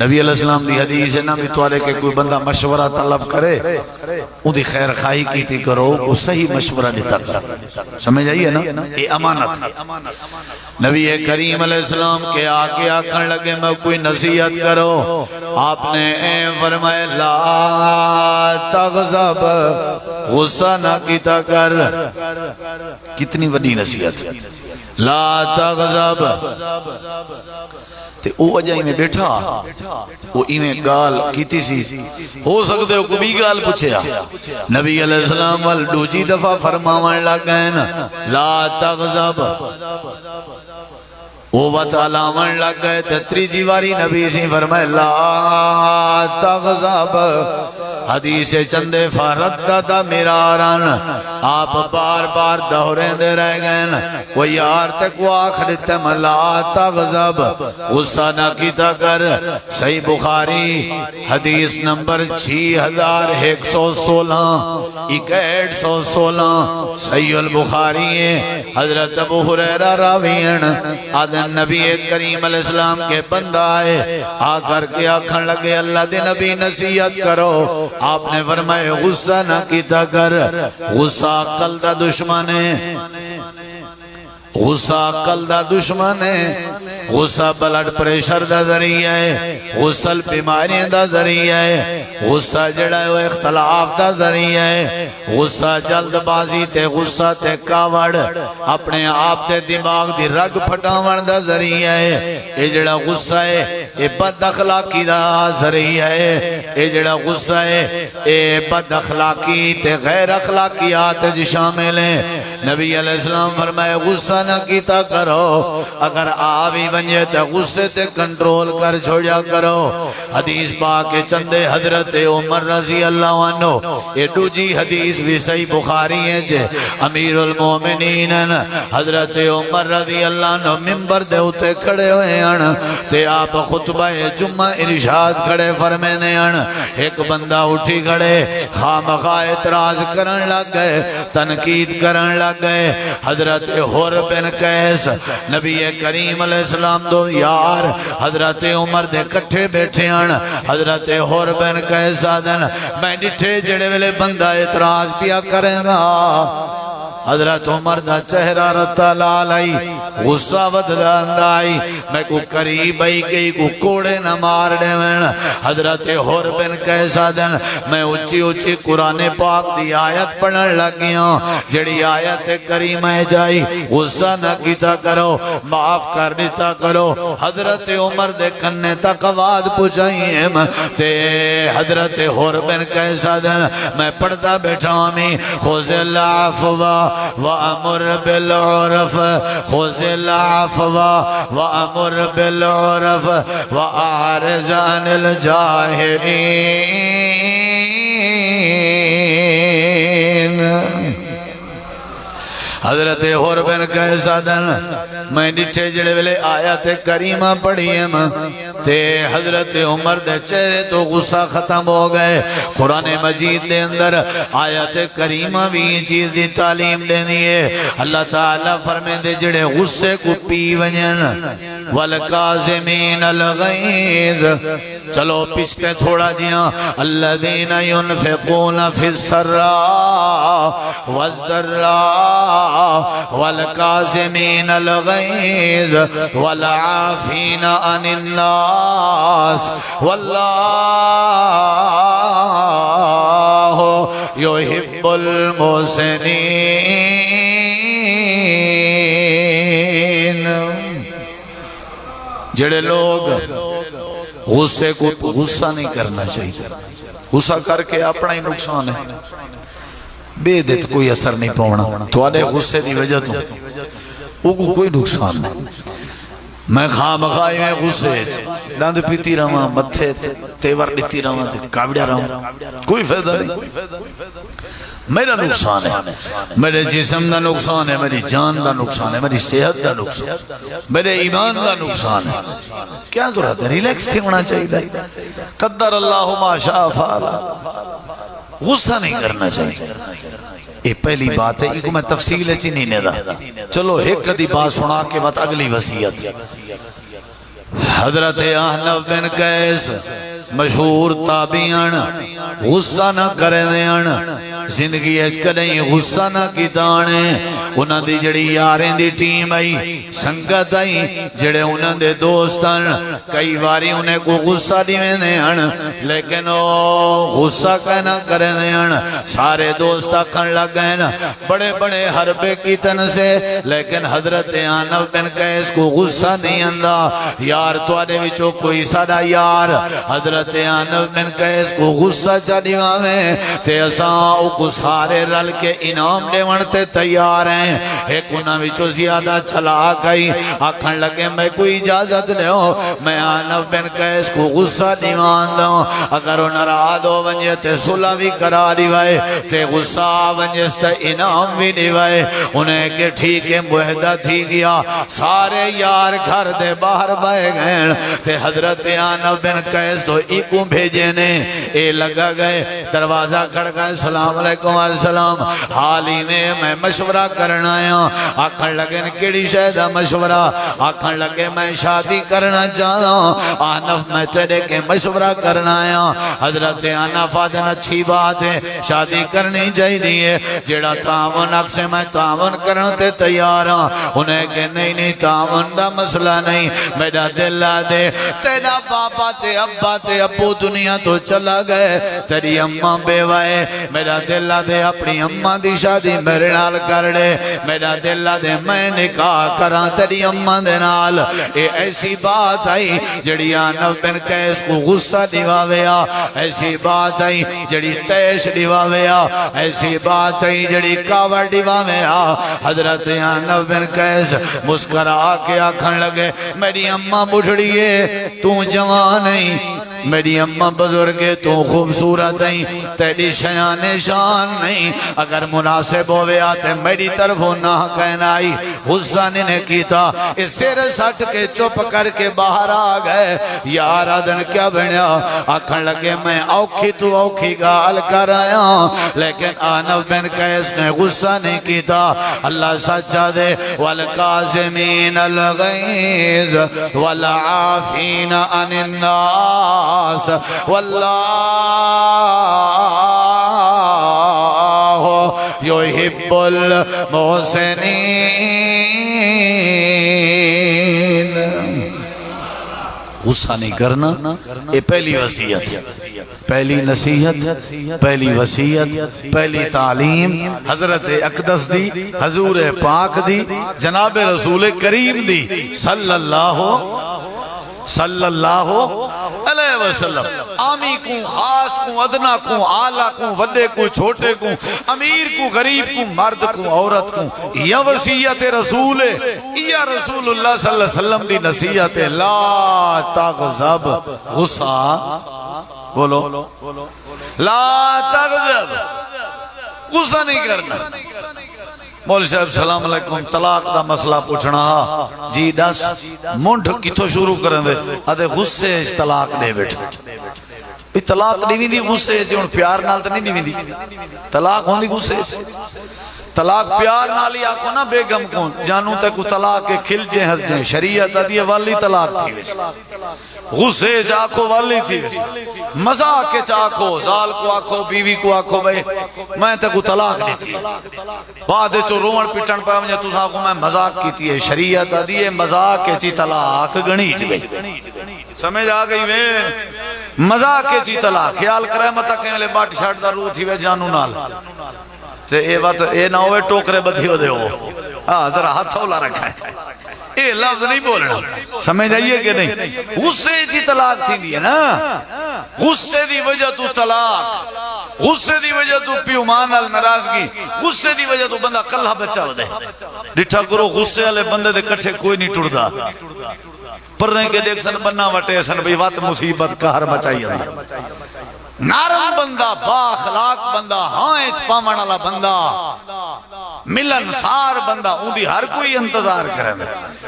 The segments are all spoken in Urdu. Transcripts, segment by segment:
نبی علیہ السلام دی حدیث ہے نا بھی توارے کہ کوئی بندہ مشورہ طلب کرے ان دی خیر خواہی کیتی کرو وہ صحیح مشورہ دیتا کرو سمجھ آئیے نا یہ امانت ہے نبی کریم علیہ السلام کے آگے آکھن لگے میں کوئی نصیحت کرو آپ نے فرمائے لا تغضب غصہ نہ کیتا کر کتنی بڑی نصیحت لا تغضب تے او اجائی میں بیٹھا وہ ایمیں گال کیتی سی ہو سکتے ہو کبھی گال پوچھیا نبی علیہ السلام والدوجی دفعہ فرماوان لگین لا تغضب وہ بتالاوان لگ گئے تتری جیواری نبی سی فرمائے لا تغضب حدیث چندے فردد مرارن آپ بار بار دہریں دے رہ گئے وہ یار تک وہ آخر تم لا تغضب غصہ نہ کیتا کر صحیح بخاری حدیث نمبر 6116 6116 صحیح البخاری ہے حضرت ابو ہریرہ راوین آدھن نبی کریم علیہ السلام کے بندہ آئے آ کر کے آکھن لگے اللہ دے نبی نصیحت کرو آپ نے فرمائے غصہ نہ کیتا کر غصہ عقل دا دشمن ہے غصہ عقل دا دشمن ہے غصہ بلڈ پریشر دا ذریعہ ہے غصہ بیماریاں دا ذریعہ ہے غصہ جڑا ہے وہ اختلاف دا ذریعہ ہے غصہ جلد بازی تے غصہ تے کاوڑ اپنے آپ تے دماغ دی رگ پھٹاون دا ذریعہ ہے یہ جڑا غصہ ہے یہ بد اخلاقی دا ذریعہ ہے یہ جڑا غصہ ہے یہ بد اخلاقی تے غیر اخلاقیات جی شامل ہیں نبی علیہ السلام فرمائے غصہ نہ کیتا کرو اگر آوی بنجے تے غصے تے کنٹرول کر چھوڑیا کرو حدیث پاک چندے حضرت عمر رضی اللہ عنہ یہ دوجی حدیث بھی صحیح بخاری ہے جے امیر المومنین حضرت عمر رضی اللہ عنہ ممبر دے ہوتے کھڑے ہوئے ہیں تے آپ خطبہ جمعہ ارشاد کھڑے فرمینے ہیں ایک بندہ اٹھی کھڑے خامخواہ اعتراض کرن لگ گئے تنقید کرن لگ گئے حضرت حر بن قیس نبی کریم علیہ السلام دو یار حضرت عمر دے کٹھے بیٹھے ہیں حضرت حر بن قیس آدن میں ڈٹھے جڑے ویلے بندہ اعتراض پیا کریں گا حضرت عمر دا چہرہ رتا لالائی غصہ ودلاندائی میں کو قریب آئی گئی کو کوڑے نہ مار دے میں حضرت حر بن قیس دن میں اچھی اچھی قرآن پاک دی آیت پڑھن لگیاں جڑی آیت کریم ہے جائی غصہ نہ کیتا کرو معاف کر دیتا کرو حضرت عمر دے کنے تک آواز پہنچائیں تے حضرت حر بن قیس دن میں پڑھتا بیٹھا ہمیں خوز اللہ عفوا وَأَمُرْ بِالْعُرْفِ خُذِ الْعَفْوَ وَأَمُرْ بِالْعُرْفِ وَأَعْرِضْ عَنِ الْجَاهِلِينَ حضرت حر بن قیس دن میں ڈٹھے جڑے ویلے آیت کریمہ پڑھی ہے تے حضرت عمر دے چہرے تو غصہ ختم ہو گئے قرآن مجید دے اندر آیت کریمہ بھی یہ چیز دی تعلیم دینی ہے اللہ تعالیٰ فرمائے دے جڑے غصے کو پی ونجن وَالْقَازِمِينَ الْغَيْظَ چلو پچھتے تھوڑا جیاں الَّذِينَ يُنْفِقُونَ فِي السَّرَّاءِ وَالضَّرَّاءِ وَالْقَازِمِينَ الْغَيْظَ وَالْعَافِينَ عَنِ النَّاسِ وَاللَّهُ يُحِبُّ الْمُحْسِنِينَ جڑے لوگ غصے کو غصہ نہیں کرنا چاہیے غصہ کر کے اپنا ہی نقصان ہے بے دیت کوئی اثر نہیں پاؤنا تو آلے غصے دی وجہ تو وہ کوئی نقصان نہیں میں خام خواہی میں غصے داند پیتی رہا متھے تیور لیتی رہا کاوڑیا رہا کوئی فائدہ نہیں میرا نقصان ہے میرے جسم دا نقصان ہے میری جان دا نقصان ہے میری صحت دا نقصان ہے میرے ایمان دا نقصان ہے کیا ضرورت ہے ریلیکس تھی ہونا چاہیے قدر اللہ ما شاء فعل غصہ نہیں کرنا چاہیے یہ پہلی بات ہے ایک میں تفصیل ہے چی نہیں دا چلو ایک کدی بات سنا کے بعد اگلی وصیت حضرت احنف بن قیس مشہور تابعین غصہ نہ کرے دیان زندگی اچ کدیں غصہ نہ کیتانے انہاں دی جڑی یاریں دی ٹیم آئی سنگت آئی جڑے انہاں دے دوستان کئی باری انہیں کو غصہ دیویں دیان لیکن او غصہ کہنا کرے دیان سارے دوست آکھن لگ گئے بڑے بڑے حربے کیتن سے لیکن حضرت احنف بن قیس کو غصہ نہیں آندا یار تو آدھے وچو کوئی ساڑا یار حضرت احنف بن قیس کو غصہ چاڑیواں میں تے اساں کو سارے رل کے انعام دے ونتے تیار ہیں ایک انہاں وچو زیادہ چلا گئی آکھن لگے میں کوئی اجازت لے ہو میں احنف بن قیس کو غصہ دیوان دوں اگر انہاں ناراض ہو ونجے تے صلح بھی کرا دیوائے تے غصہ ونجے تے انعام بھی دیوائے انہیں کہ ٹھیک ہے معاہدہ تھی گیا سارے یار گھر دے باہر بائے گئے تے حضرت احنف بن قیس تو ایکوں بھیجے نے اے لگا گئے دروازہ کھڑ گئے سلام علیکم السلام حالی میں مشورہ کرنا آیا آکھن لگے کیڑی شہدہ مشورہ آکھن لگے میں شادی کرنا چاہتا احنف میں تیرے کے مشورہ کرنا آیا حضرت احنف آدھن اچھی بات ہے شادی کرنی چاہی دیئے جیڑا تعاون اکسے میں تعاون کرنے تیار ہوں انہیں کہ نہیں تعاون دا مسئلہ نہیں میرا دل دے تیرا باپا تے ابا تے ابو دنیا تو چلا گئے تیری اممہ بیوائے میرا دل دے اپنی اممہ دی شادی میرے نال کر دے میرا دل دے میں نکاح کرا تیری اممہ دے نال اے ایسی بات آئی جڑی احنف بن قیس کو غصہ دیواویا ایسی بات آئی جڑی تیش دیواویا ایسی بات آئی جڑی کاور دیواویا حضرت احنف بن قیس مسکرا کے آکھن لگے میری اممہ بڑھڑی ہے تو جوان نہیں میری اممہ بزرگے تو خوبصورت نہیں تیری شیان شان نہیں اگر مناسب ہوئے آتے میری طرف نہ کہنا آئی غصہ نے کیتا اس سر سٹ کے چپ کر کے باہر آ گئے یار آدن کیا بنیا آکھن لگے میں اوکھی تو اوکھی گال کر آیا لیکن احنف بن قیس نے غصہ نہیں کیتا اللہ سچا دے والقاسمین الغیظ والعافین عن الناس واللہ یحب المحسنین غصہ نہیں کرنا یہ پہلی وصیت پہلی نصیحت پہلی وصیت پہلی تعلیم حضرت اقدس دی حضور پاک دی جناب رسول کریم دی صلی اللہ علیہ وسلم آمی کو خاص کو ادنا کو آلہ کو وڈے کو چھوٹے کو امیر کو غریب کو مرد کو عورت کو یا وصیت رسول یا رسول اللہ صلی اللہ علیہ وسلم دی نصیحت لا تغضب غصہ بولو لا تغضب غصہ نہیں کرنا مول صاحب سلام علیکم طلاق دا مسئلہ پوچھنا جی دس منڈ کتھو شروع کریں دے آدھے غصے اس طلاق دے بیٹھے طلاق نہیں دی غصے سے ان پیار نال تا نہیں دی طلاق ہوں دی غصے سے طلاق پیار نالی آکھو نا بیگم کون جانوں تے کو طلاق کے کھل جیں ہس جیں شریعت دیئے والی طلاق تھی غصے سے آکھو والی تھی مزاق کے چاکھو زال کو آکھو بیوی کو آکھو بھئی میں تے کو طلاق نہیں تھی بعد چو روڑ پٹن پہ مجھے تو ساکھو میں مزاق کی تھی شریعت دیئے مزاق کے چی طلاق گنی چی گئی سمجھ آ گئی وے مزاق کے چی طلاق خیال کرے مطا کہیں لے باٹی شاٹ دا روح تھی وے جانو نال تے اے بات اے نہ ہوئے ٹوکرے بدھی ہو دے ہو ذرا ہاتھ ہولا رکھا ہے اے لفظ نہیں بولنا سمجھ آئیے کہ نہیں غصے جی طلاق تھی دی ہے نا غصے دی وجہ تو طلاق غصے دی وجہ تو پیومان ناراضگی غصے دی وجہ تو بندہ کلہ بچہ ہو دے ڈٹھا کرو غصے والے بندے دے کٹھے کوئی نہیں ٹردا پر رہیں کہ دیکھ سن بننا وٹے سن بھئی وات مصیبت کا ہر بچائی اندر نارم بندہ با اخلاق بندہ ہاں ایچ پامن والا بندہ ملن سار بندہ ان دی ہر کوئی انتظار کریں دے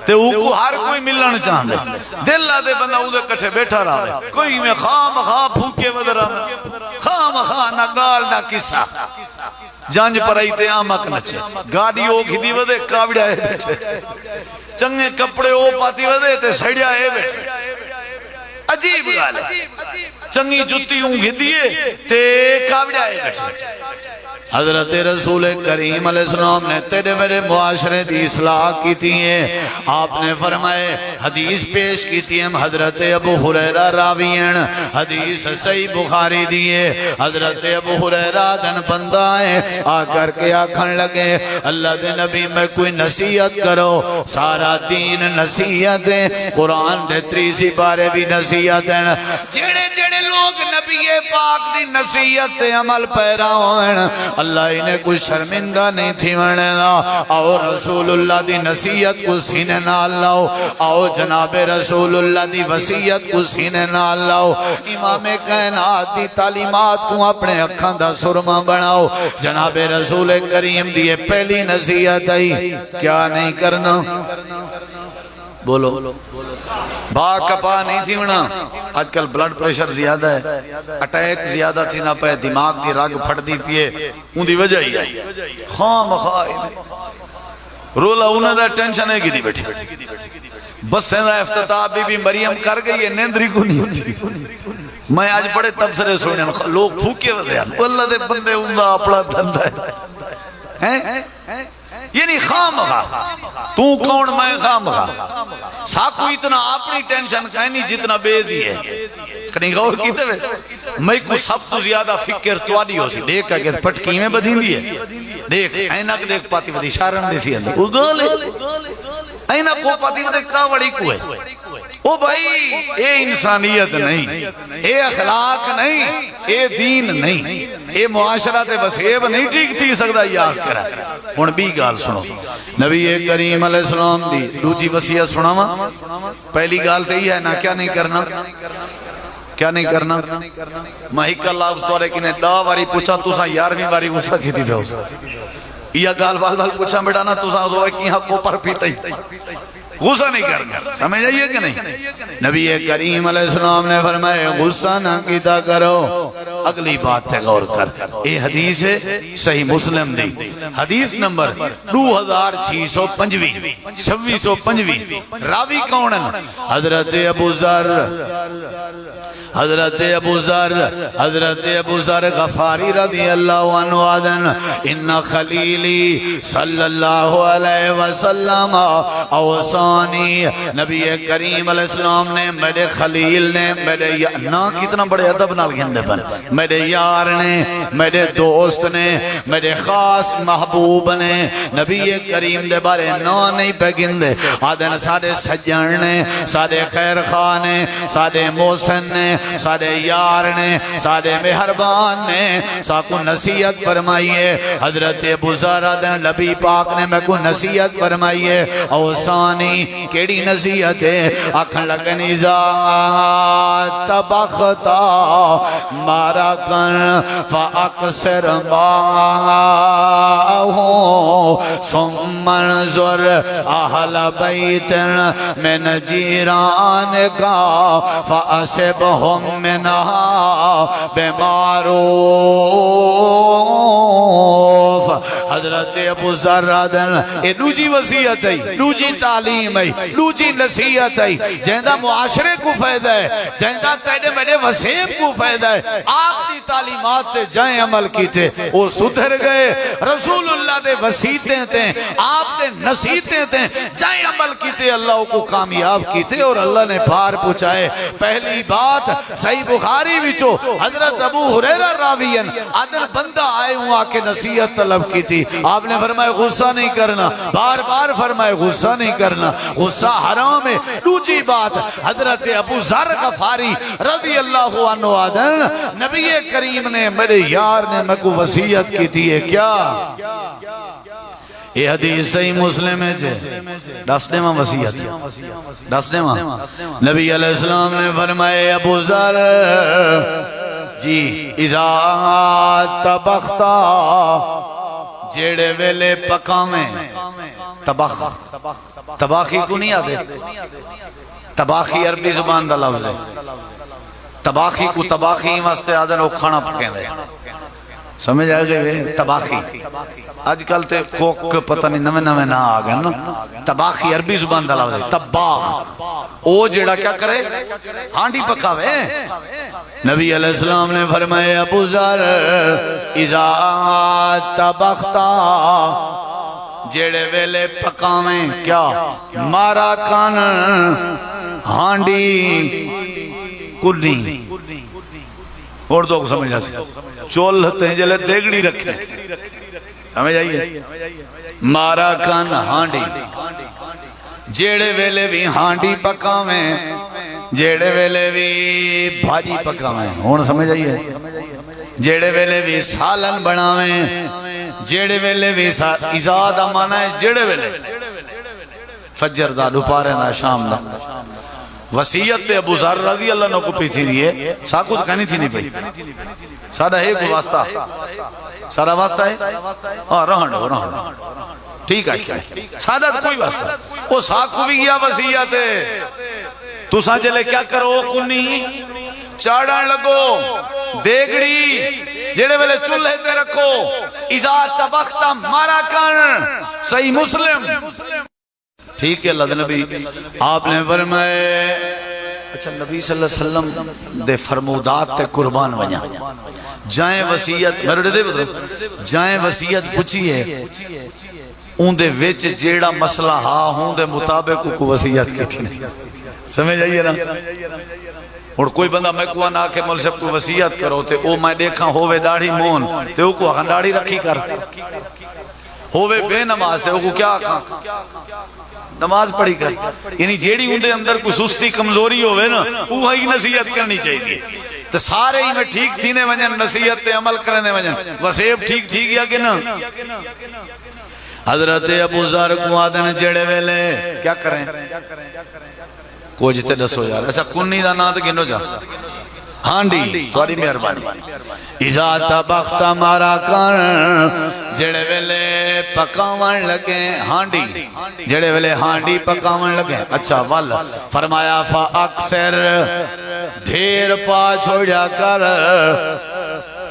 تے او کو ہر کوئی ملن چاہن دے دل دے بندہ او دے کٹھے بیٹھا رہا دے کوئی میں خام خواہ پھوکے ودر خام خواہ نہ گال نہ کسا جانج پر آئی تے آمک نچے گاڑی ہو گھی دی ودے کاوڑا ہے بیٹھے چنگے کپڑے او پاتی ودے تے سڑیا اے بیٹھے عجیب گال ہے چنگی جتی ہوں گی دیئے تے کابڑیا اے بیٹھے حضرت رسول کریم علیہ السلام نے تیرے میرے معاشرے دی اصلاح کی تھی ہیں آپ نے فرمائے حدیث پیش کی تھی ہیں حضرت ابو ہریرہ راویین حدیث صحیح بخاری دیئے حضرت ابو ہریرہ دن بندہ ہے آ کر کے آکھن لگے اللہ دے نبی میں کوئی نصیحت کرو سارا دین نصیحت ہے قرآن دے 30 بارے بھی نصیحت ہے جڑے جڑے لوگ نبی پاک دی نصیحت عمل پیرا ہوئے اللہ انہیں کوئی شرمندہ نہیں تھی ورنہ آؤ رسول اللہ دی نصیحت کو سینے نال لاؤ آؤ جناب رسول اللہ دی وصیت کو سینے نال لاؤ امام کائنات دی تعلیمات کو اپنے اکھاں دا سرما بناؤ جناب رسول کریم دی پہلی نصیحت آئی کیا نہیں کرنا بولو با کپا نہیں تھی ونا آج کل بلڈ پریشر زیادہ ہے اٹیک زیادہ تھی نہ پہ دماغ دی رگ پھٹ دی پیے ان دی وجہ ہی آئی خام خواہ رولا انہیں دا ٹینشن ہے کی دی بیٹھی بس سینہ افتتاح بی مریم کر گئی ہے نیندری کو نہیں ہوتی میں آج بڑے تبصرے سونے لوگ پھوکے ودے اللہ دے بندے اندہ اپنا دندہ ہے یعنی خام خواہ تو کون میں خام خواہ ساکو اتنا اپنی ٹینشن کہنی جتنا بے دی ہے کنی غور کیتے ہوئے میں کو سب تو زیادہ فکر توانی ہو سی دیکھ کہ پٹکی میں بدین دی ہے دیکھ اینک دیکھ پاتی ودی شارم دی سی اندر اگلے اینک کو پاتی ودی کاوڑی کو ہے او بھائی اے انسانیت نہیں اے اخلاق نہیں اے دین نہیں اے معاشرات وسیب نہیں ٹھیک تھی سکتا یاس کرا ان بھی گال سنو نبی کریم علیہ السلام دی دوچی وسیعت سناوا پہلی گال تے ہی ہے نا کیا نہیں کرنا کیا نہیں کرنا محیق اللہ اس طورے کی نے دا واری پوچھا تو سا 11ویں واری غصہ کی تھی بے یہ گال وال پوچھا بیٹا نا تو سا ہوئے کی حق کو پر پیتا ہی غصہ نہیں کرنا سمجھ آئیے کہ نہیں نبی کریم علیہ السلام نے فرمائے غصہ نہ کیتا کرو اگلی بات تے غور کر اے حدیث ہے صحیح مسلم دی حدیث نمبر 2625 2625 راوی کونن حضرت ابو ذر حضرت ابو ذر غفاری رضی اللہ عنہ آدن ان خلیلی صلی اللہ علیہ وسلم اوصانی نبی کریم علیہ السلام نے میرے خلیل نے میرے نا کتنا بڑے عدب نال گھندے پر میرے یار نے میرے دوست نے میرے خاص محبوب نے نبی کریم دے بارے نا نہیں پہ گھندے آدن سارے سجن نے سارے خیر خواہ نے سارے محسن نے سارے یار نے سارے مہربان نے ساکو نصیحت فرمائیے حضرت ابو ذر نبی پاک نے میں کو نصیحت فرمائیے اوصانی کیڑی نصیحت ہے آکھن لگن اذا تبختا مارا کن فاکسر ماہو ثم انظر اہل بیت من جیران کا فاسبہم منہا بمعروف حضرت ابو ذر اے دوجی وصیت ہے دوجی تعلیم ہے دوجی نصیحت ہے جہندہ معاشرے کو فائدہ ہے جہندہ تیرے میرے وسیب کو فائدہ ہے آپ دی تعلیمات تے جائیں عمل کی تھے وہ سدھر گئے رسول اللہ دے وسیعتیں تھے آپ دے نصیحتیں تھے جائیں عمل کی تھے اللہ کو کامیاب کی تھے اور اللہ نے پار پہنچائے پہلی بات صحیح بخاری وچو حضرت ابو ہریرہ راویین عدل بندہ آئے ہوں آکے نصیحت طلب کی تھی آپ نے فرمائے غصہ نہیں کرنا بار بار فرمائے غصہ نہیں کرنا غصہ حرام ہے دوسری بات حضرت ابو ذر غفاری رضی اللہ عنہ عدل نبی کریم نے میرے یار نے میں کو وصیت کی تھی ہے کیا یہ حدیث صحیح مسلم ہے دسنے ماں وصیت دسنے ماں نبی علیہ السلام نے فرمائے ابو ذر جی اذا تبختا جیڑے ویلے پکامیں تبخ تباخی کو نہیں آدھے تباخی عربی زبان دا لفظ ہے تباخی کو تباخی واسطے آدھے لوگ کھانا پکیں دے سمجھ آ گئے تباخی اج کل تے کوک پتہ نہیں نویں نویں نہ آ گئے نا تباخی عربی زبان دا لفظ ہے تباخ او جیڑا کیا کرے ہانڈی پکاوے نبی علیہ السلام نے فرمایا ابو ذر اذا تبختا جیڑے ویلے پکاویں کیا مارا کان ہانڈی کنی اور تو سمجھا سی چول ہوتے ہیں جلے دیگڑی رکھے سمجھ آئیے مارا کان ہانڈی جیڑے ویلے بھی ہانڈی پکاویں جیڑے ویلے بھی بھاجی پکاویں ہون سمجھ آئیے جیڑے ویلے بھی سالن بناویں جیڑے ویلے بھی ازاد امانا ہے جیڑے ویلے فجر دا دوپارے دا شام دا وسیعت ابو ذر رضی اللہ عنہ کو پی تھی دیئے ساکت کہنی تھی نہیں پئی سادہ ہے کوئی واسطہ سادہ واسطہ ہے رہنڈو ٹھیک ہے کیا ہے سادہ کوئی واسطہ وہ ساکو بھی گیا وسیعت ہے تو سانچلے کیا کرو کنی چاڑان لگو دیگڑی جیڑے ویلے چولہے تے رکھو اذا تبختا مارا کن صحیح مسلم ٹھیک ہے اللہ نبی آپ نے فرمائے اچھا نبی صلی اللہ علیہ وسلم دے فرمودات تے قربان وجہ جائیں وسیعت میرے دے بدر جائیں وسیعت پوچھی ہے ان دے ویچ جیڑا مسئلہ ہاں ہوں دے مطابق کو وسیعت کی تھی سمجھ آئیے نا اور کوئی بندہ میں کو نہ کہ مول صاحب کو وسیعت کرو تے او میں دیکھاں ہووے داڑھی مون تے او کو آخان داڑھی رکھی کر ہووے بے نماز ہے او کو کیا آخان نماز پڑھی کر یعنی جیڑی ان دے اندر کوئی سستی کمزوری ہووے نا وہ ہی نصیحت کرنی چاہیے تو سارے ہی میں ٹھیک تھینے وجن نصیحت تے عمل کرنے وجن وسیب ٹھیک ٹھیک یا کہ نا حضرت ابو ذر کو آدھن جیڑے ویلے کیا کریں کوئی جتے دسو یار ایسا کنی دا نا تو گنو جا ہانڈی تواری مہربانی اذا تبخت مارا کن جڑے ویلے پکاون لگے ہانڈی جڑے ویلے ہانڈی پکاون لگے اچھا وال فرمایا فاکثر ڈھیر پا چھوڑیا کر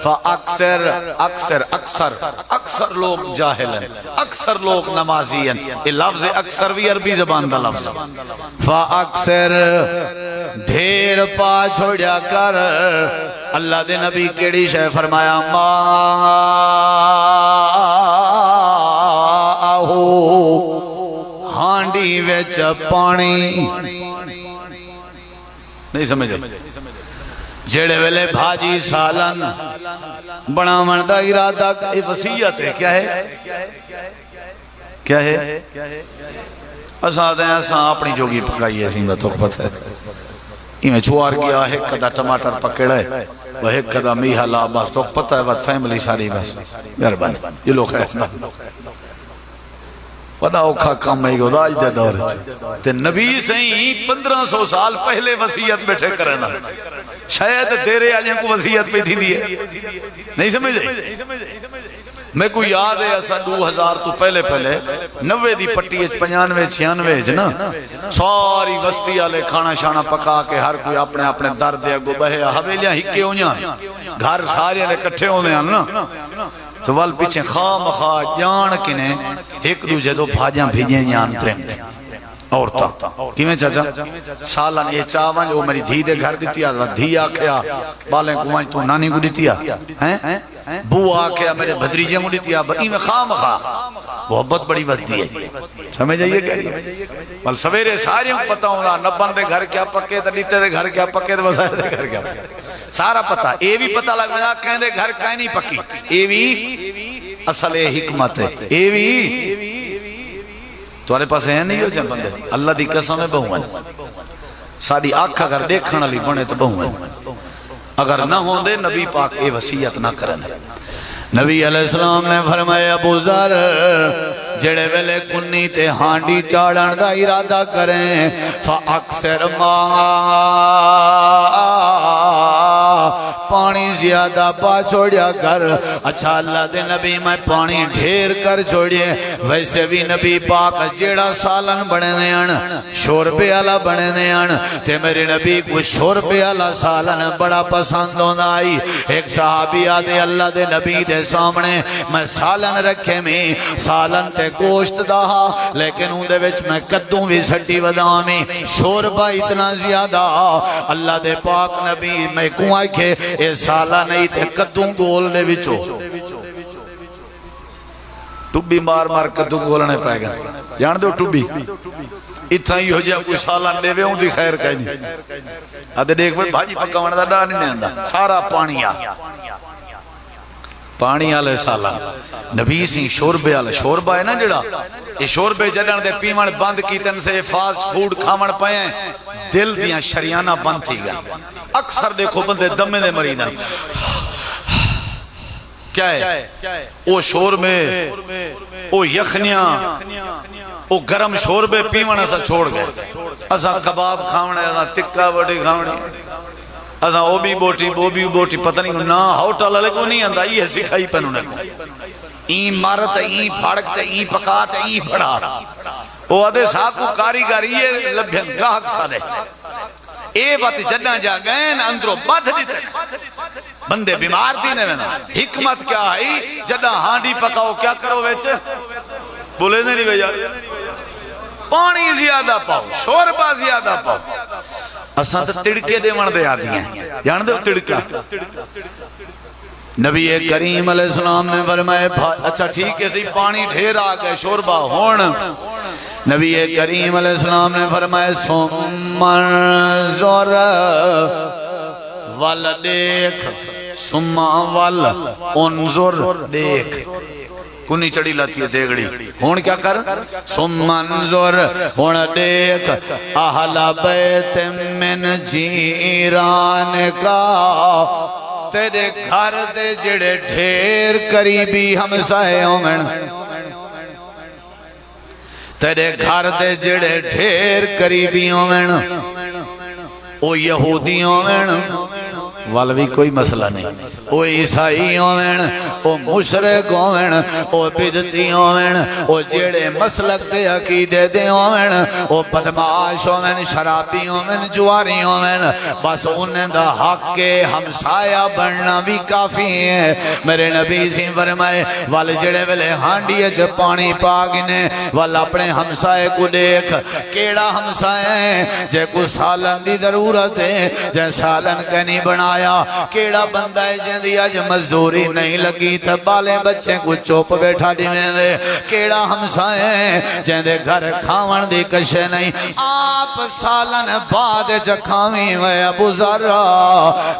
فاکثر اکثر لوگ جاہل ہیں اکثر لوگ نمازی ہیں یہ لفظ اکثر بھی عربی زبان دا لفظ فاکثر ڈھیر پا چھوڑیا کر اللہ دے نبی کیڑی شے فرمایا ما آہو ہانڈی ویچ پانی نہیں سمجھے جیڑے ویلے بھاجی سالن بناون دا ارادہ وسیعت ہے کیا ہے کیا ہے اساں دے اساں اپنی جوگی پکائی ہے سین تو پتہ ہے ایویں چھوار گیا ہے کدا ٹماٹر پکڑا ہے وہ ایک کدا میھا لا بس تو پتہ ہے بس فیملی ساری بس مہربانی یہ لوگ ہے بڑا اوکھا کام ہے گو آج دے دور تے نبی سہی 1500 سال پہلے وصیت بیٹھے کرنا شاید تیرے آجیں کو وصیت پہ تھی دیئے نہیں سمجھے میں کو یاد ہے ایسا 2000 تو پہلے 90 دی پٹی 95 96 نا ساری وستی آلے کھانا شانا پکا کے ہر کوئی اپنے اپنے در دے گو بہیا حویلیاں ہکے ہونیاں گھر سارے لے کٹھے ہونے ہیں نا تو وال پیچھے خام خواہ جان کنے ایک دوجہ دو بھاجاں بھیجیں جان ترم تھے عورتہ کیویں چاچا سالن یہ چاون جو میری دھی دے گھر دیتی آدھا دھی آکھیا بالیں کوائیں تو نانی کو دیتی بو آکھیا میرے بھدریجے کو دیتی ایویں خام خواہ محبت بڑی ودی ہے سمجھ آئیے کہ بل سویرے سارے کو پتہ ہونا نبن دے گھر کیا پکے دلیتے دے گھر کیا پکے دے وسائے دے گھر کیا پکے سارا پتہ اے بھی پتہ لگ میں کہیں دے گھر کہیں نہیں پکی اے بھی اصل حکمت ہے اے بھی تمہارے پاس ہے نہیں ہو جائے بندے اللہ دی قسم ہے بہو ہیں ساری آنکھ اگر دیکھنا لی بنے تو بہو ہیں اگر نہ ہوں دے نبی پاک اے وصیت نہ کرنے نبی علیہ السلام نے فرمایا ابو ذر جڑے ویلے کنی تے ہانڈی چاڑن دا ارادہ کریں فاکثر ما پانی زیادہ پا چھوڑیا کر. اچھا اللہ دے نبی میں پانی ڈھیر کر چھوڑیے. ویسے بھی نبی پاک جیڑا سالن بنے دیان شوربے والا بنے دیان تے میرے نبی کو شوربے والا سالن بڑا پسند ہونا آئی. ایک صحابی آدھے اللہ دے نبی دے سامنے میں سالن رکھے میں سالن تے گوشت داہا لیکن ان دے وچ میں کدوں بھی سٹی ودامی شوربہ اتنا زیادہ. اللہ دے پاک نبی میں کو آکھے اے سالن نہیں تے کدوں گول دے وچو ٹبی مار مار کدوں گولنے پائے گا جان دو ٹبی اتھا ہی ہو جائے کوئی سالن دے وے ہوں دی خیر کہیں نہیں. آدھے دیکھ بھائی بھاجی پکاونے دا ڈا نہیں آندا سارا پانی آ پانی آلے سالن نبی سی شوربے آلے شوربہ ہے نا جڑا یہ شوربے جڑن دے پیمن بند کیتن سے فاسٹ فوڈ کھامن پائیں دل دیاں شریانہ بند تھی گئے. اکثر دیکھو بندے دمے دے مریدن کیا ہے او شور میں او یخنیاں او گرم شوربے پیمن ایسا چھوڑ گئے. ایسا کباب کھاونے ایسا تکہ بوٹی کھاونے ایسا او بھی بوٹی وہ بھی بوٹی پتہ نہیں نا ہوٹل علیہ کو نہیں آندہ یہ سکھائی پہنوں نے کو این مارت این پھاڑکت این پکات این پڑا وہ آدھے صاحب کو کاریگاری یہ لبھن گاہک سادے اے بات جنہ جا گئے اندروں بات دیتے بندے بیمار تھی نے وینا حکمت کیا ہے جنہ ہانڈی پکاؤ کیا کرو ویچے بولے نہیں بھئی پانی زیادہ پاؤ شوربہ زیادہ پاؤ اساں تو تڑکے دے من دے آدھی ہیں جان دے تڑکا نبی کریم علیہ السلام نے فرمائے اچھا ٹھیک ہے سی پانی ڈھیر آگئے شوربہ ہون نبی کریم علیہ السلام نے فرمائے سمن زور ول دیکھ سمہ ول انظر دیکھ کنی چڑی لاتی ہے دیگڑی ہون کیا کر سمنظر ہون دیکھ اہل بیت من جیران کا تیرے گھر دے جڑے ڈھیر قریبی ہمسایوں میں تیرے گھر دے جڑے ڈھیر قریبیوں میں او یہودیوں میں والوی کوئی مسئلہ نہیں او عیسائیوں میں او مشرقوں میں او بدتیوں میں او جیڑے مسلک دے عقیدے دیوں میں او بدماشوں میں شرابیوں میں جواریوں میں بس انہیں دا حق کے ہمسایہ بننا بھی کافی ہے. میرے نبی سی فرمائے وال جیڑے ویلے ہانڈی اچھ پانی پاگنے وال اپنے ہمسائے کو دیکھ کیڑا ہمسائے ہیں جے کو سالن دی ضرورت ہے جے سالن کنی بنا کیڑا بندہ ہے جیندی آج مزدوری نہیں لگی تھا بالے بچے کو چوپ بیٹھا دیویں دے کیڑا ہمسائے ہیں جیندے گھر کھاون دی کشے نہیں آپ سالن بعد چکھاویں وے ابو ذرہ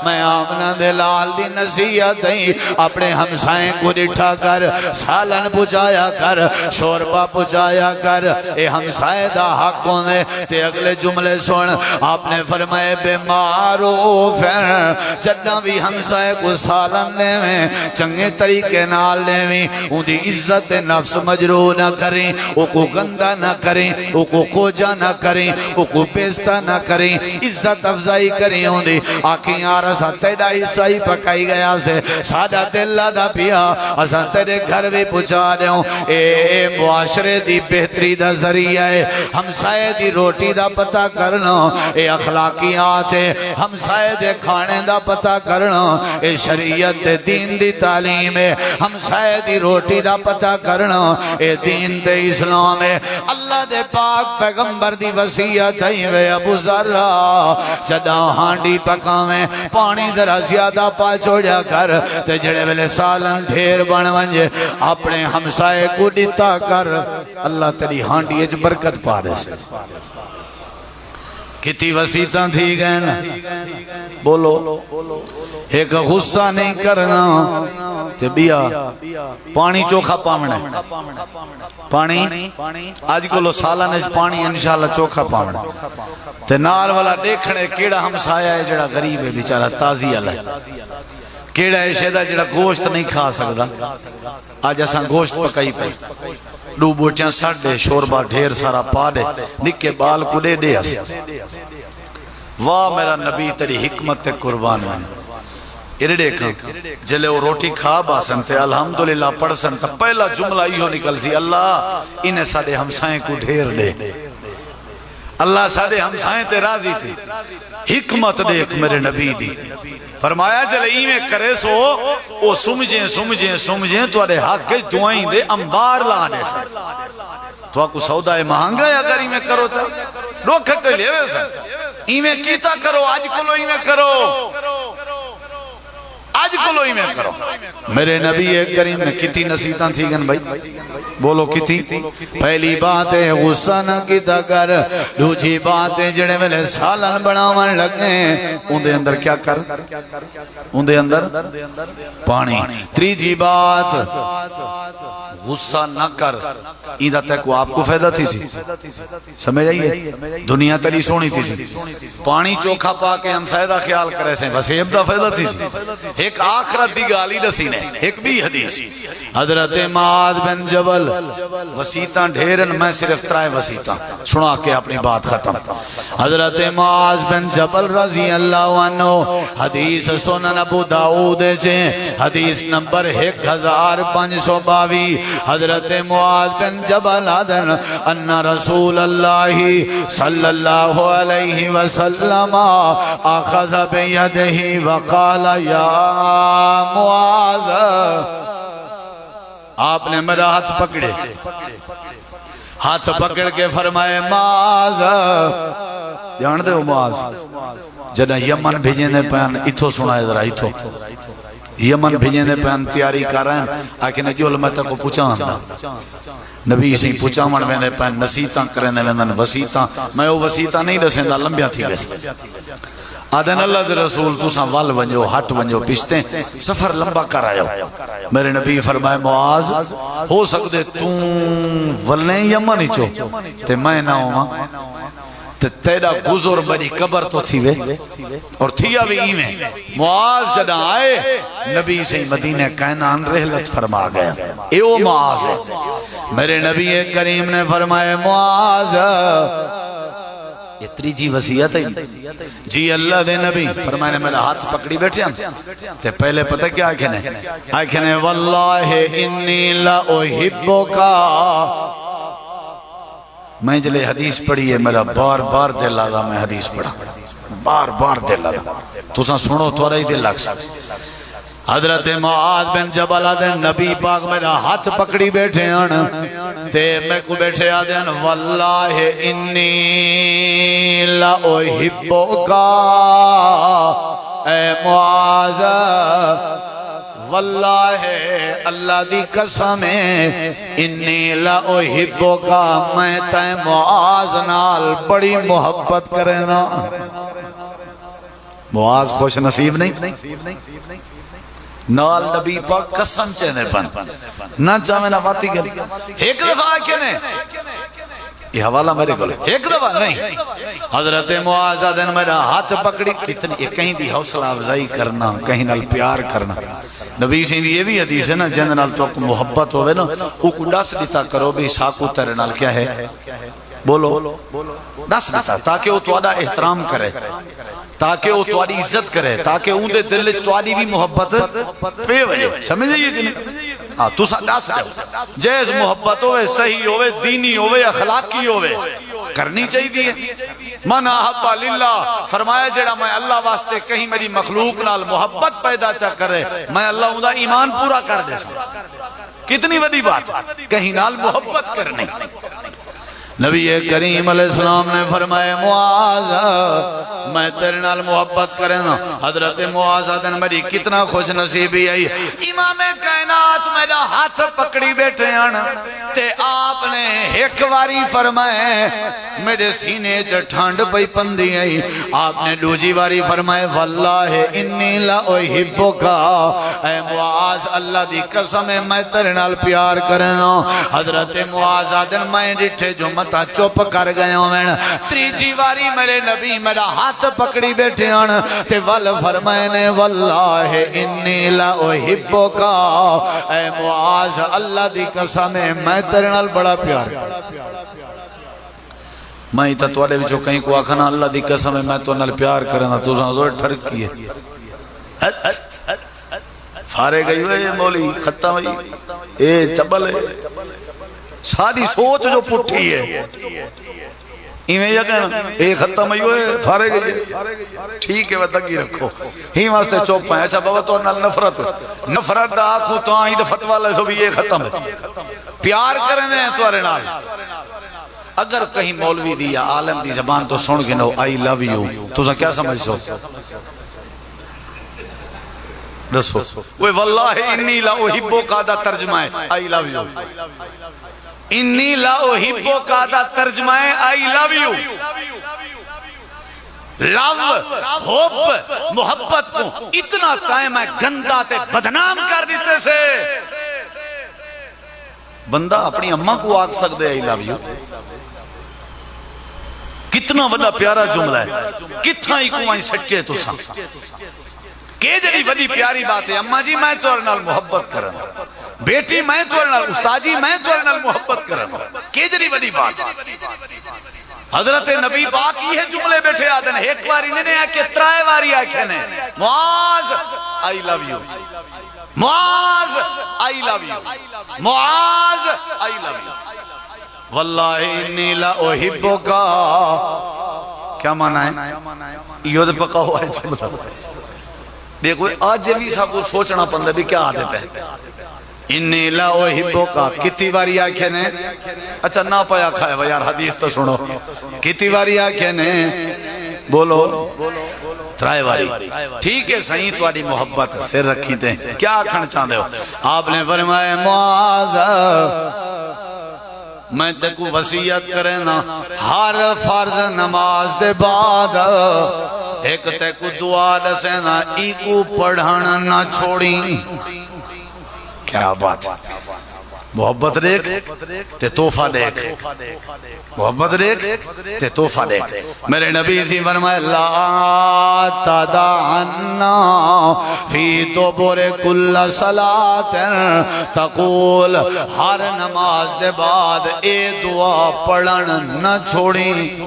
میں آمنہ دلال دی نصیحت ہی اپنے ہمسائیں کو ڈٹھا کر سالن پچایا کر شوربہ پچایا کر اے ہمسائے دا حق ہونے تے اگلے جملے سن آپ نے فرمائے بیمارو فیر جدہ بھی ہمسائے کو سالن لے میں چنگے طریقے نال لے میں ان دی عزت نفس مجروع نہ کریں او کو گندہ نہ کریں او کو کوجہ نہ کریں او کو پیستہ نہ کریں عزت افضائی کریں ان دی آنکھیں آرسا تیڑا عیسائی پکائی گیا سے سادہ دلہ دا پیا اساں تیرے گھر بھی پچا رہے ہوں اے معاشرے دی بہتری دا ذریعہ ہے ہمسائے دی روٹی دا پتہ کرنا اے اخلاقیات ہے ہمسائے دے کھانے دا پتہ کرنا اے شریعت دین دی تعلیم ہے ہمسائے دی روٹی دا پتہ کرنا اے دین دے اسلام ہے. اللہ دے پاک پیغمبر دی وصیت ہے وے ابو ذرہ جڑا ہانڈی پکاویں پانی ذرا زیادہ پا چھوڑیا کر تے جڑے ویلے سالن ڈھیر بن ونجے اپنے ہمسائے کو ڈتا کر اللہ تیری ہانڈی اچ برکت پا دے سے. کتی وسیطاں تھی گئے نا بولو ایک غصہ نہیں کرنا تے بیا پانی چوکھا پامنے پانی آج کو لو سالہ نے پانی انشاءاللہ چوکھا پامنے تے نال والا دیکھنے کیڑا ہمسایہ ہے جڑا غریب ہے بیچارہ تازی اللہ کیڑا ہے شہدہ جڑا گوشت نہیں کھا سکتا آج ایسا گوشت پکائی پہ دو بوٹیاں سڑ دے شوربہ ڈھیر سارا پا دے نکے بال کو دے دے واہ میرا نبی تیری حکمت قربان ہے ارڑے کھاں جلے وہ روٹی کھا باسن تے الحمدللہ پڑھ سن تا پہلا جملہ ایہو نکل سی اللہ انہیں ساڑے ہمسائیں کو ڈھیر دے اللہ ساڑے ہمسائیں تے راضی تھی حکمت دیکھ میرے نبی دی فرمایا چلے ایمیں کرے سو او سمجھیں تو آدھے حق کے دعائیں دے امبار لانے سے تو آپ کو سودا مہنگا ہے اگر ایمیں کرو چاہ لوگ کھٹے لے ویسا ایمیں کیتا کرو آج کلو ایمیں کرو آج کلو ہی میں کرو میرے نبی کریم نے کتنی نصیحتاں تھی گن بھائی بولو کتنی پہلی بات ہے غصہ نہ کیتا کر دوسری بات ہے جڑے ویلے سالن بناون لگے اون دے اندر کیا کر اون دے اندر پانی تیسری بات غصہ نہ کر ایدہ تک وہ آپ کو فائدہ تھی سی سمجھ آئیے دنیا تلی سونی تھی سی پانی چوکھا پا کے ہم سائدہ خیال کرے سے بس یہ بڑا فائدہ تھی سی ایک آخرت دی گالی نسینے ایک بھی حدیث حضرت معاذ بن جبل وسیطاں ڈھیرن میں صرف ترائے وسیطاں سنا کے اپنی بات ختم حضرت معاذ بن جبل رضی اللہ عنہ حدیث سنن ابو داؤد جے حدیث نمبر 1522 حضرت معاذ بن جبل آدن ان رسول اللہ صلی اللہ علیہ وسلم آخذ بیدہی وقال یا معاذ آپ نے میرا ہاتھ پکڑے ہاتھ پکڑ کے فرمائے معاذ جان دے ہو معاذ جنہ یمن بھیجیں دے پہن اتھو سنائے ذرا اتھو یمن بھیجیں دے پہن تیاری کر رہے ہیں آکے نے جو علماء تک کو پوچھا ہوں نبی اسی پوچھا من میں نے پہن نصیحتاں کرنے لندن وسیطاں میں وہ وسیطاں نہیں رسیں دا لمبیاں تھی ویسے آدھن اللہ دے رسول تو ساں وال ونجو ہٹ ونجو پشتے سفر لمبا کر آئے میرے نبی فرمائے معاذ ہو سکتے تم ولنے یمن ہی چو تے میں نہ ہوں تے تیرا گزر بڑی قبر تو تھی وے اور تھیا بھی ایمیں معاذ جدہ آئے نبی سے مدینہ کائنان رحلت فرما گیا ایو معاذ میرے نبی کریم نے فرمائے معاذ یہ تریجی وسیعت ہے جی اللہ دے نبی فرمائے میرا ہاتھ پکڑی بیٹھے ہیں تے پہلے پتہ کیا آکھنے واللہ انی لا احبکا میں جلے حدیث پڑھی ہے میرا بار بار دل آدھا میں حدیث پڑھا بار بار دل آدھا تو ساں سنو تو رہی دل لگ سکتے حضرت معاذ بن جبل آدھن نبی پاک میرا ہاتھ پکڑی بیٹھے ہیں تے میں کو بیٹھے آدھن واللہ انی لا احبکا اے معاذ واللہ اللہ دی قسم انی لا احبکا میں تے معاذ نال بڑی محبت کرنا معاذ خوش نصیب نہیں نال نبی پاک قسم چہنے پن نہ چاہمیں نہ باتی گلی ایک دفعہ آکے نے یہ حوالہ میرے کو لے ایک دفعہ نہیں حضرت معاذ دن میرا ہاتھ پکڑی کتنی کہیں دی حوصلہ افزائی کرنا کہیں نال پیار کرنا نبی سے یہ بھی حدیث ہے نا جن نال تو محبت ہوئے نا او کو ڈس دیتا کرو بھی ساکو تیرے نال کیا ہے بولو ڈس دیتا تاکہ وہ تو احترام کرے تاکہ وہ تواری عزت کرے تاکہ اون دے دل تواری بھی محبت پہ وجہ سمجھے یہ کہ نہیں تو سا دس جیز محبت ہوئے صحیح ہوئے دینی ہوئے اخلاقی ہوئے کرنی چاہیے دیئے من احبا للہ فرمایا جڑا میں اللہ واسطے کہیں میری مخلوق نال محبت پیدا چا کرے میں اللہ اندہ ایمان پورا کر دے کتنی بڑی بات کہیں نال محبت کرنے نبی کریم علیہ السلام نے فرمایا معاذ میں تیرے نال محبت کرنا حضرت معاذ دن میری کتنا خوش نصیبی آئی امام کائنات میرا ہاتھ پکڑی بیٹھے ہیں تے آپ نے ایک واری فرمائے میرے سینے چٹھانڈ پئی پندی آئی آپ نے دوجی واری فرمائے واللہ انی لا احبکا اے معاذ اللہ دی قسم میں تیرے نال پیار کرنا حضرت معاذ دن میں ڈٹھے جو متا چپ کر گئے ہیں تریجی واری میرے نبی میرا ہاتھ پکڑی بیٹھے ہیں تے ول فرمائنے واللہ انی لا احبکا اے معاذ اللہ دی قسم میں تیرے نال بڑا پیار میں ہی تا توڑے بھی جو کہیں کو آکھنا اللہ دی قسم میں تو نال پیار کرنا تو زور ٹھرک کیے فارے گئی ہوئے یہ مولی ختم ہوئی اے چبل ہے ساری سوچ جو پٹھی ہے ایویں یا کہنا اے ختم ہوئی ہوئے فارے گئی ٹھیک ہے ودگی رکھو ہی واسطے چوپ پائیں اچھا بابا تو نفرت دا آنکھوں تو آئیں دا فتوہ لے سو بھی یہ ختم ہے پیار کریں دیں توارے نال اگر کہیں مولوی دی یا عالم دی زبان تو سن گنو آئی لو یو تو سا کیا سمجھ سو رسو وہ واللہ انی لا احبو کا دا ترجمہ ہے آئی لو یو انی لا احبو کا دا ترجمہ ہے آئی لو یو لو حب محبت کو اتنا تائم ہے گندہ تے بدنام کر دیتے سے بندہ اپنی اممہ کو آگ سکتے آئی لو یو کتنا وڈا پیارا جملہ ہے کتنا ہی کوئی سچے تو سا کہ جڑی وڈی پیاری بات ہے اممہ جی میں تو نال محبت کرنا بیٹی میں تو نال استاد جی میں تو نال محبت کرنا کہ جڑی وڈی بات حضرت نبی پاک یہ جملے بیٹھے آتے ہیں ایک باری نہیں ہے کہ ترائے باری آکھے نے معاذ I love you Muaz I love you Muaz I love you واللہ انی لا احبکا کیا معنی ہے یہ تو پکا ہوا ہے جملہ دیکھو آج جبھی صاحب کو سوچنا پندہ بھی کیا آدھے پہ انی لا احبکا کتی باری آکھے نے اچھا نہ پایا کھائے وہ یار حدیث تو سنو کتی باری آکھے نے بولو ترائے باری ٹھیک ہے صحیح تواڈی محبت سر رکھی تھے کیا آکھنا چاہتے ہو آپ نے فرمایا معاذ میں تے کو وصیت کرے نا ہر فرض نماز دے بعد ایک تے کو دعا دسے نا ای کو پڑھن نہ چھوڑی کیا بات محبت دیکھ تے تحفہ دیکھ محبت دیکھ تے تحفہ دیکھ میرے نبی سی فرمائے لا تدعنا فی دبر کل صلاة تقول ہر نماز دے بعد اے دعا پڑھن نہ چھوڑی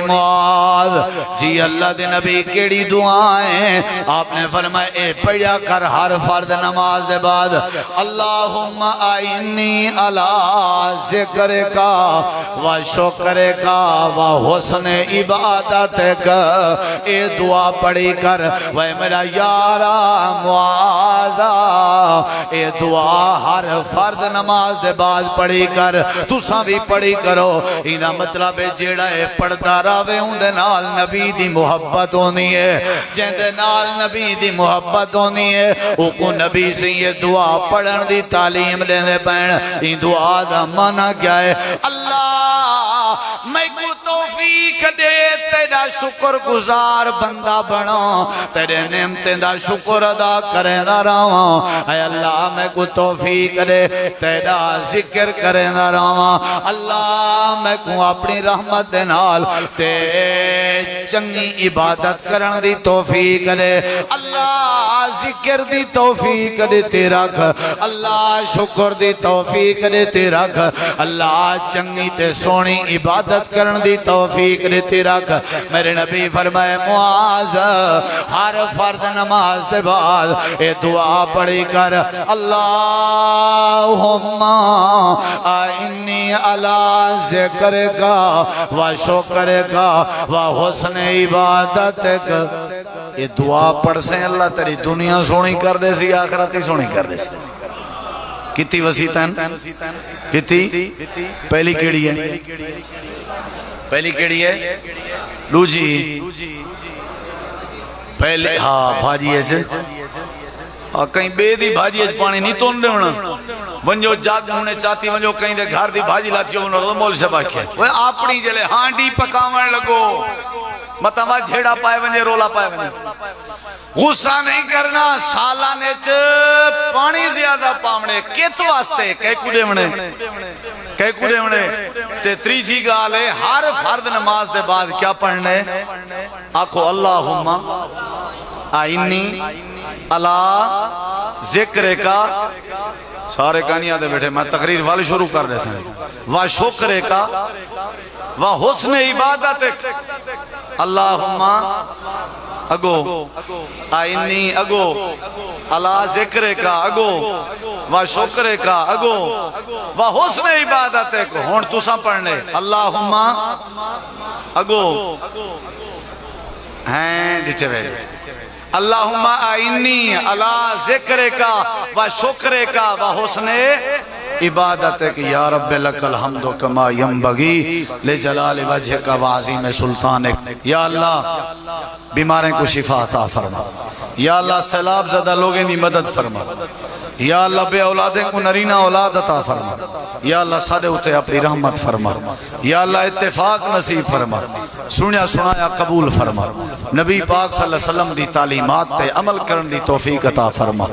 معاذ جی اللہ دے نبی کیڑی دعائیں آپ نے فرمائے اے پڑھیا کر ہر فرد نماز دے بعد اللہم آئینی علی ذکر کا و شکر کا و حسن عبادت کا اے دعا پڑھی کر وے میرا یارا معاذ اے دعا ہر فرد نماز دے بعد پڑھی کر تساں بھی پڑھی کرو اینا مطلب جیڑا ہے پڑھتا راوے ہوں دے نال نبی دی محبت ہونی ہے جن دے نال نبی دی محبت ہونی ہے او کو نبی سے یہ دعا پڑھن دی تعلیم لینے پہن این دعا دا معنی کیا ہے اللہ میں کو توفیق دے تیرا شکر گزار بندہ بنا تیرے نعمتیں دا شکر ادا کریں دا رہا اے اللہ میں کو توفیق دے تیرا ذکر کریں دا رہا اللہ میں کو اپنی رحمت دے نال تے چنگی عبادت کرن دی توفیق دے اللہ ذکر دی توفیق دے تیرا اللہ شکر دی توفیق دے تیرا اللہ چنگی تے سونی عبادت کرن دی توفیق دے تیرا میرے نبی فرمائے معاذ ہر فرد نماز دے بعد اے دعا پڑھی کر اللہم آئینی علی ذکر کا و شکر کا و حسن عبادت کا یہ دعا پڑھ سے اللہ تیری دنیا سونی کر دے سی آخرت ہی سونی کر دے سی کتی وسیطن کتی پہلی کیڑی ہے پہلی کیڑی ہے لو جی پہلے ہاں بھاجی ہے کہیں بے دی بھاجی ہے پانی نہیں تون دے ہونا ونجو جاگ ہونے چاہتی ونجو کہیں دے گھر دی بھاجی لاتی ہونا مول سے باقی ہے وہ اپنی جلے ہانڈی پکاوان لگو مطمع جھیڑا پائے ونجے رولا پائے ونجے غصہ نہیں کرنا سالانے چ پانی زیادہ پاونے کیت واسطے کہے کودے منے تے تریجی گالے ہر فرد نماز دے بعد کیا پڑھنے آکھو اللہم آئینی علی ذکر کا سارے کہانی آدھے بیٹھے میں تقریر والی شروع کر دے سیں و شکر کا و حسن عبادت اللہم اگو آئینی اگو اللہ ذکر کا اگو و شکر کا اگو و حسن عبادت کو ہون تسا پڑھنے اللہم اگو ہیں ڈٹھے ویلے اللہم آئینی اللہ ذکر کا و شکر کا و حسن عبادت ہے کہ یا رب لک الحمد کما ینبغی لجلال وجہ کا وعظیم سلطانک یا اللہ بیماریں کو شفا عطا فرما یا اللہ سیلاب زدہ لوگیں دی مدد فرما یا اللہ بے اولادیں کو نرینہ اولاد عطا فرما یا اللہ سادے اتے اپنی رحمت فرما یا اللہ اتفاق نصیب فرما سنیا سنایا قبول فرما نبی پاک صلی اللہ علیہ وسلم دی تعلیمات تے عمل کرن دی توفیق عطا فرما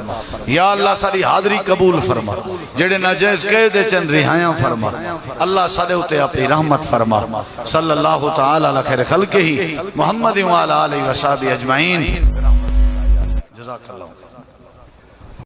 یا اللہ ساری حاضری قبول فرما جڑے ناجائز قید چن رہایاں فرما اللہ سادے اتے اپنی رحمت فرما صلی اللہ تعالی علی خیر خلقہ محمد وعلی آلہ وصحبہ اجمعین جزاک اللہ